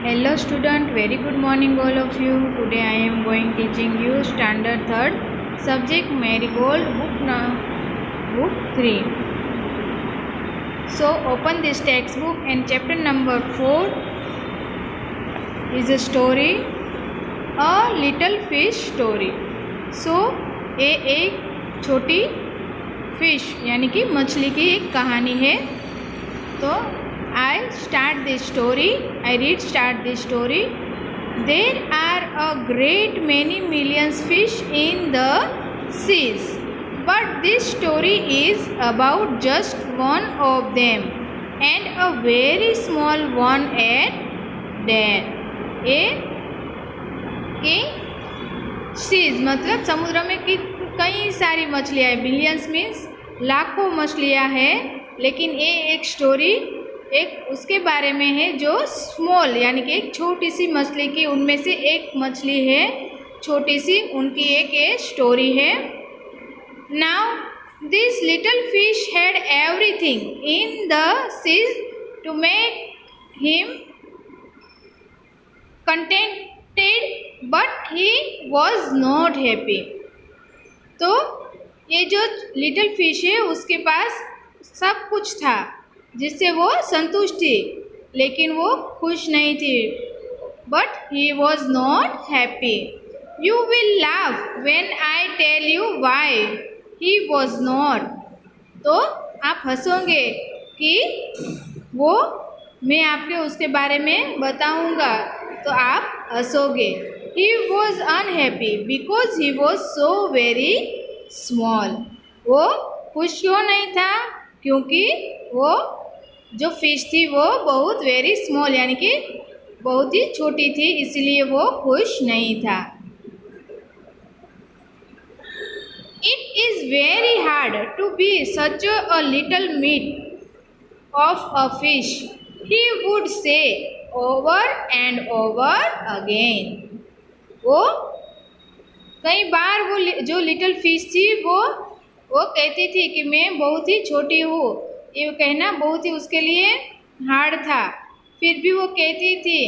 Hello student, very good morning all of you. Today I am going teaching you standard 3rd subject Marigold book 3. So open this textbook and chapter number 4 is a story, a little fish story. So ये एक छोटी fish यानी कि मछली की एक कहानी है. तो I start this story. I start this story. There are a great many millions fish in the seas, but this story is about just one of them, and a very small one at that. Seas मतलब समुद्र में कई सारी मछलियाँ है. Billions means लाखों मछलियाँ हैं, लेकिन ये एक स्टोरी एक उसके बारे में है जो स्मॉल यानी कि एक छोटी सी मछली की उनमें से एक मछली है छोटी सी, उनकी एक ये स्टोरी है. Now this little fish had everything in the seas to make him contented, but he was not happy. तो ये जो लिटिल फिश है उसके पास सब कुछ था जिससे वो संतुष्ट थी, लेकिन वो खुश नहीं थी. But he was not happy. You will laugh when I tell you why he was not. तो आप हंसोगे कि वो मैं आपके उसके बारे में बताऊंगा तो आप हंसोगे. He was unhappy because he was so very small. वो खुश क्यों नहीं था? क्योंकि वो जो फिश थी वो बहुत वेरी स्मॉल यानी कि बहुत ही छोटी थी, इसलिए वो खुश नहीं था. It is very hard to be such a little meat of a fish, he would say over and over again. वो कई बार वो जो लिटिल फिश थी वो कहती थी कि मैं बहुत ही छोटी हूँ. ये कहना बहुत ही उसके लिए हार्ड था. फिर भी वो कहती थी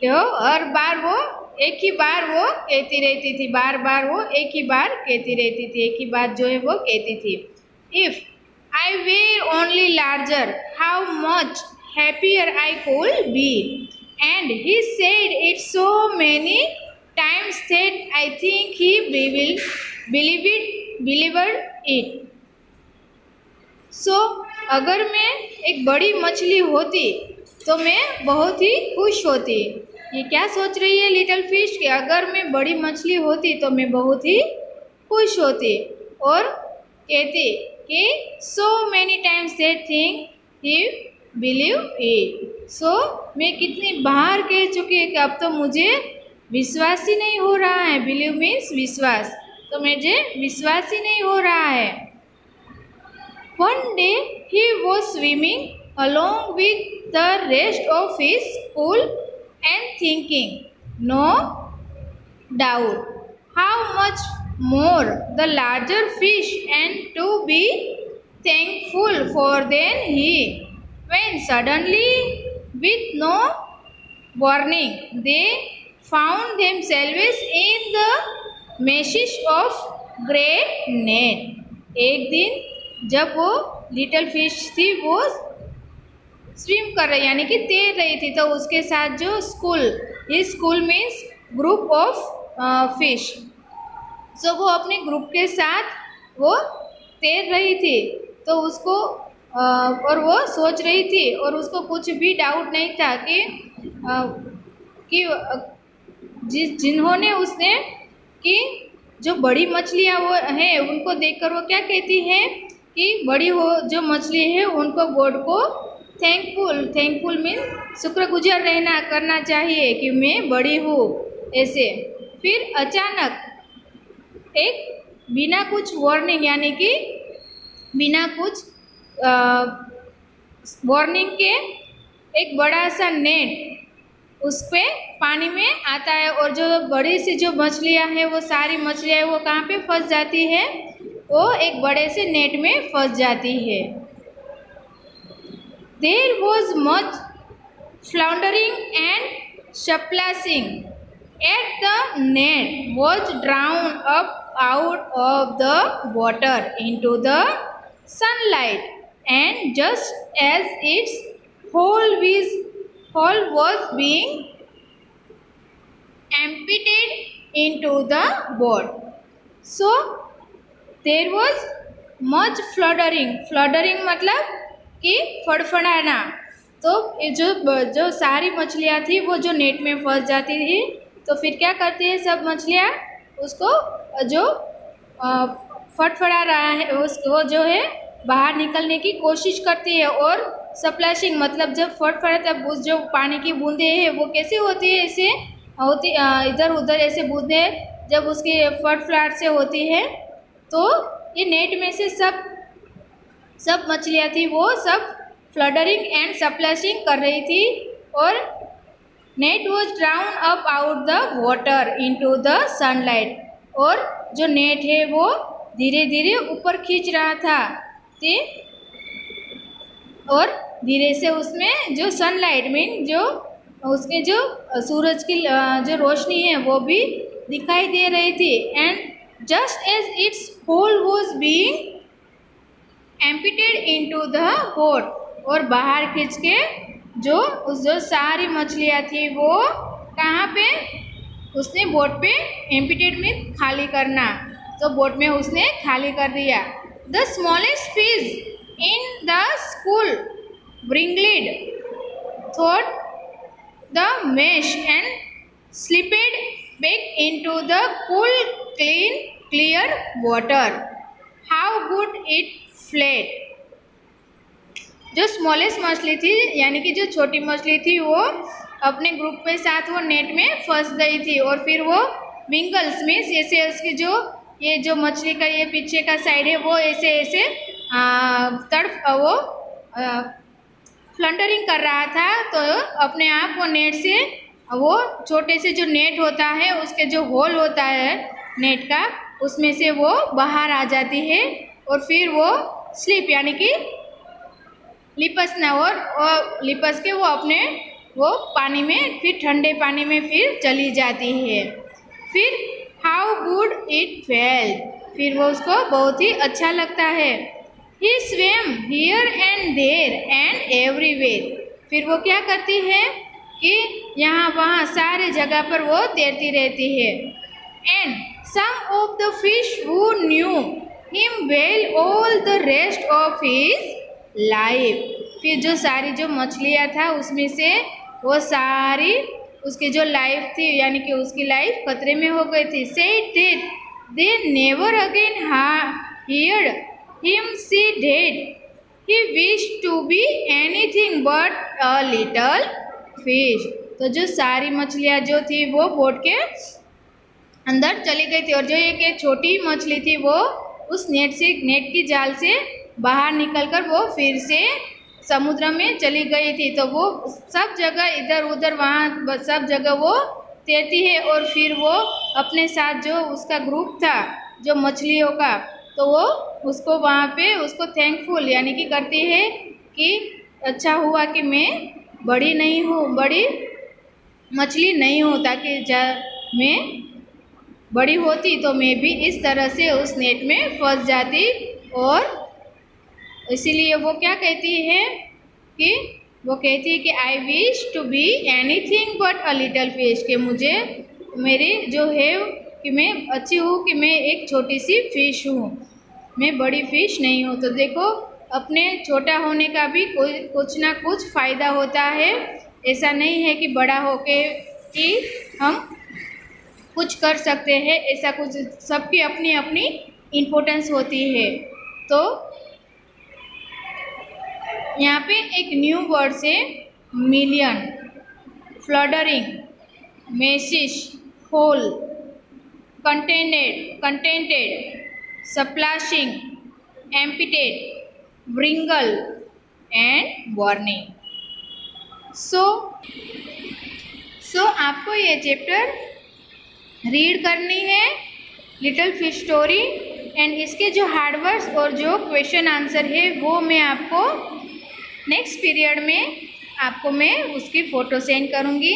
कि हर बार वो एक ही बार वो कहती रहती थी, बार बार वो एक ही बार कहती रहती थी, एक ही बात जो है वो कहती थी. If I were only larger how much happier I could be. And he said it so many times that I think he believed it. So अगर मैं एक बड़ी मछली होती तो मैं बहुत ही खुश होती. ये क्या सोच रही है लिटिल फिश कि अगर मैं बड़ी मछली होती तो मैं बहुत ही खुश होती. और कहती कि so many times that thing he believe it. So मैं कितनी बार कह चुकी है कि अब तो मुझे विश्वास ही नहीं हो रहा है. बिलीव मीन्स विश्वास, तो मुझे विश्वास ही नहीं हो रहा है. One day he was swimming along with the rest of his school and thinking, no doubt, how much more the larger fish and to be thankful for than he, when suddenly, with no warning, they found themselves in the meshes of great net. एक दिन जब वो little fish थी वो swim कर रही यानी कि तैर रही थी, तो उसके साथ जो school means group of fish. So वो अपने ग्रुप के साथ वो तैर रही थी. तो उसको और वो सोच रही थी और उसको कुछ भी डाउट नहीं था कि जिन्होंने उसने कि जो बड़ी मछलियाँ वो हैं उनको देखकर वो क्या कहती है कि बड़ी हो जो मछली है उनको गॉड को थैंकफुल मीन शुक्रगुजार करना चाहिए कि मैं बड़ी हूँ ऐसे. फिर अचानक एक बिना कुछ वार्निंग यानी कि बिना कुछ वार्निंग के एक बड़ा सा नेट उस पे पानी में आता है, और जो बड़ी सी जो मछलियाँ हैं वो सारी मछलियाँ वो कहाँ पे फंस जाती है? वो एक बड़े से नेट में फंस जाती है. There was much floundering and splashing at the net was drawn up out of the water into the sunlight, and just as its whole was being emptied into the boat. So there was much fluttering. Fluttering मतलब कि फड़फड़ाना। तो ये जो सारी मछलियाँ थी वो जो नेट में फंस जाती थी, तो फिर क्या करती है सब मछलियाँ उसको जो फड़फड़ा रहा है उसको जो है बाहर निकलने की कोशिश करती है। और स्प्लैशिंग मतलब जब फड़फड़ा तब उस जो पानी की बूंदें हैं वो कैसे होती है, ऐसे होती इधर उधर ऐसे बूंदें जब उसकी फड़फड़ाहट से होती है, तो ये नेट में से सब मछलियाँ थी वो सब फ्लडरिंग एंड स्प्लैशिंग कर रही थी। और net was drown up out the water into the sunlight, और जो नेट है वो धीरे धीरे ऊपर खींच रहा था और धीरे से उसमें जो सनलाइट मीन जो उसके जो सूरज की जो रोशनी है वो भी दिखाई दे रही थी। And just as its haul was being emptied into the boat, और बाहर खींच के जो सारी मछलियाँ थी वो कहाँ पे उसने बोट पे एम्पिटेड में खाली करना, तो बोट में उसने खाली कर दिया। The smallest fish in the school wriggled through the mesh and slipped back into the cool, clear water. How good it fled! जो स्मॉलेस्ट मछली थी यानी कि जो छोटी मछली थी वो अपने ग्रुप के साथ वो नेट में फंस गई थी, और फिर वो विंगल्स मीन्स ऐसे उसकी ये जो मछली का ये पीछे का साइड है वो ऐसे तड़प वो फ्लंडरिंग कर रहा था, तो अपने आप वो नेट से वो छोटे से जो नेट होता है उसके जो होल होता है नेट का उसमें से वो बाहर आ जाती है, और फिर वो स्लिप यानी कि लिपसना और लिपस के वो अपने वो पानी में फिर ठंडे पानी में फिर चली जाती है। फिर हाउ गुड इट फेल्ट, फिर वो उसको बहुत ही अच्छा लगता है। He swam here and there and everywhere, फिर वो क्या करती है कि यहाँ वहाँ सारे जगह पर वो तैरती रहती है। And some of the fish who knew him well all the rest of his life, फिर जो सारी जो मछलियाँ था उसमें से वो सारी उसकी जो लाइफ थी यानी कि उसकी लाइफ खतरे में हो गई थी। Said that they never again heard him see dead. He wished to be anything but a little fish. तो जो सारी मछलियाँ जो थी वो बोट के अंदर चली गई थी, और जो एक छोटी मछली थी वो उस नेट की जाल से बाहर निकलकर वो फिर से समुद्र में चली गई थी। तो वो सब जगह इधर उधर वहाँ सब जगह वो तैरती है, और फिर वो अपने साथ जो उसका ग्रुप था जो मछलियों का, तो वो उसको वहाँ पे उसको थैंकफुल यानी कि करती है कि अच्छा हुआ कि मैं बड़ी नहीं हूँ, बड़ी मछली नहीं हूँ, ताकि मैं बड़ी होती तो मैं भी इस तरह से उस नेट में फंस जाती। और इसीलिए वो क्या कहती है कि वो कहती है कि I wish to be anything but a little fish, कि मुझे मेरी जो है कि मैं अच्छी हूँ कि मैं एक छोटी सी फिश हूँ, मैं बड़ी फिश नहीं हूँ। तो देखो अपने छोटा होने का भी कुछ ना कुछ फ़ायदा होता है, ऐसा नहीं है कि बड़ा होके कि हम कुछ कर सकते हैं, ऐसा कुछ सबकी अपनी अपनी इम्पोर्टेंस होती है। तो यहाँ पे एक न्यू वर्ड से मिलियन, floundering, meshes, haul, contented, splashing, amputate, wriggle and warning. So आपको ये चैप्टर रीड करनी है लिटिल फिश स्टोरी, एंड इसके जो हार्ड वर्ड्स और जो क्वेश्चन आंसर है वो मैं आपको नेक्स्ट पीरियड में आपको मैं उसकी फ़ोटो सेंड करूँगी।